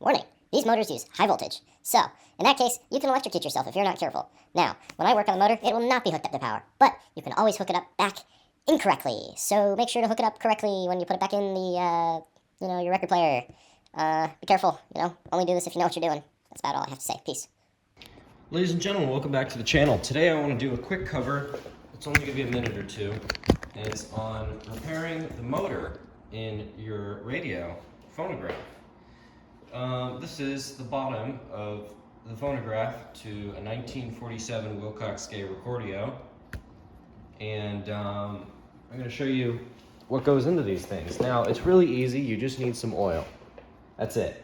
Warning, these motors use high voltage. So, in that case, you can electrocute yourself if you're not careful. Now, when I work on the motor, it will not be hooked up to power, but you can always hook it up back incorrectly. So make sure to hook it up correctly when you put it back in the, your record player. Be careful, only do this if you know what you're doing. That's about all I have to say. Peace. Ladies and gentlemen, welcome back to the channel. Today I want to do a quick cover. It's only going to be a minute or two. And it's on repairing the motor in your radio phonograph. This is the bottom of the phonograph to a 1947 Wilcox Gay Recordio. And I'm going to show you what goes into these things. Now, it's really easy. You just need some oil. That's it.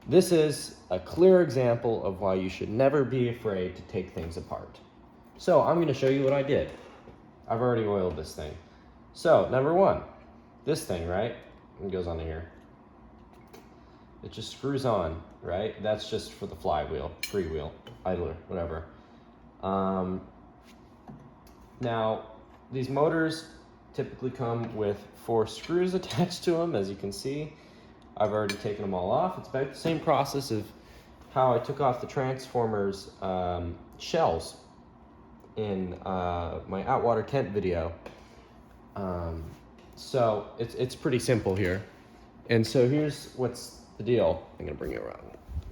This is a clear example of why you should never be afraid to take things apart. So I'm going to show you what I did. I've already oiled this thing. So number one, this thing, right? It goes on here. It just screws on, right? That's just for the flywheel, freewheel, idler, whatever. Now, these motors typically come with 4 screws attached to them, as you can see. I've already taken them all off. It's about the same process of how I took off the transformer's shells in my Outwater Kent video. So it's pretty simple here. And so here's what's the deal. I'm gonna bring it around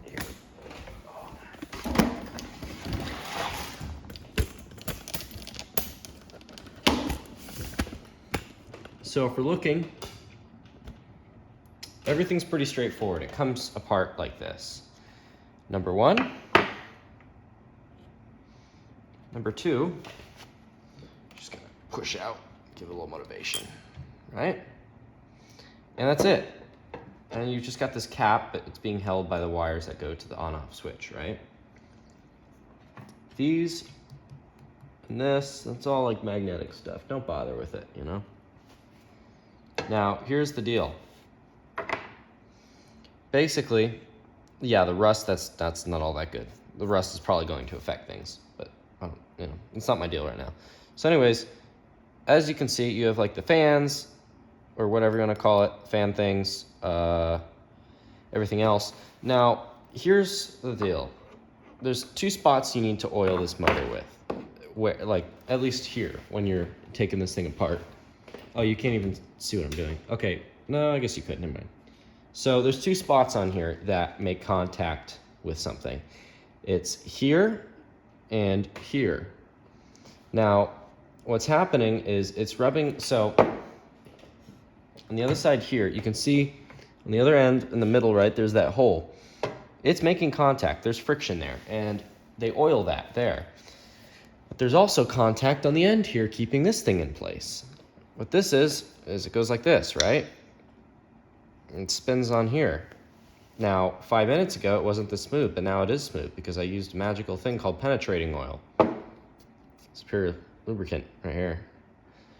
here. So if we're looking, everything's pretty straightforward. It comes apart like this. Number one. Number two, just gonna push out, give it a little motivation, right? And that's it. And you've just got this cap, but it's being held by the wires that go to the on-off switch, right? These and this, that's all like magnetic stuff. Don't bother with it, Now, here's the deal. Basically, yeah, the rust, that's not all that good. The rust is probably going to affect things, but it's not my deal right now. So anyways, as you can see, you have like the fans, or whatever you want to call it, fan things, everything else. Now, here's the deal. There's 2 spots you need to oil this motor with, where, like, at least here, when you're taking this thing apart. Oh, you can't even see what I'm doing. Okay, no, I guess you could, never mind. So there's 2 spots on here that make contact with something. It's here and here. Now, what's happening is it's rubbing, so on the other side here, you can see on the other end in the middle, right, there's that hole. It's making contact, there's friction there, and they oil that there. But there's also contact on the end here, keeping this thing in place. What this is it goes like this, right? And it spins on here. Now, 5 minutes ago, it wasn't this smooth, but now it is smooth because I used a magical thing called penetrating oil. It's pure lubricant right here.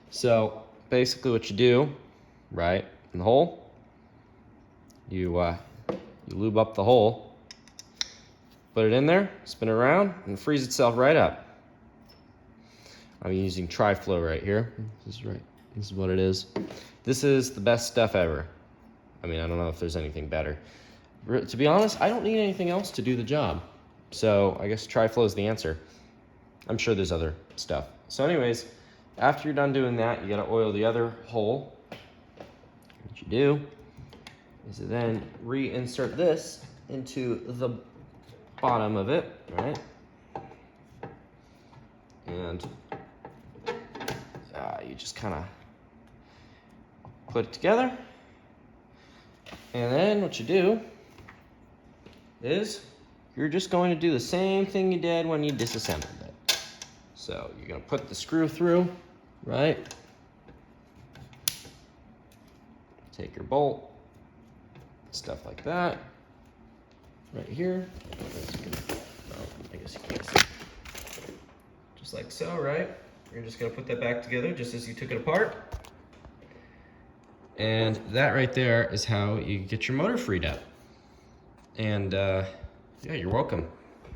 So basically what you do, right, in the hole, you lube up the hole, put it in there, spin it around, and it frees itself right up. I'm using Tri-Flow right here. This is right. This is what it is. This is the best stuff ever. I mean, I don't know if there's anything better. To be honest, I don't need anything else to do the job. So I guess Tri-Flow is the answer. I'm sure there's other stuff. So anyways, after you're done doing that, you gotta oil the other hole. What you do is you then reinsert this into the bottom of it, right? And you just kind of put it together. And then what you do is you're just going to do the same thing you did when you disassembled it. So you're going to put the screw through, right? Take your bolt, stuff like that, right here. I guess you can't see. Just like so, right? You're just going to put that back together just as you took it apart. And that right there is how you get your motor freed up. And yeah, you're welcome.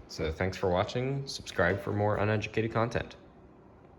So thanks for watching. Subscribe for more uneducated content.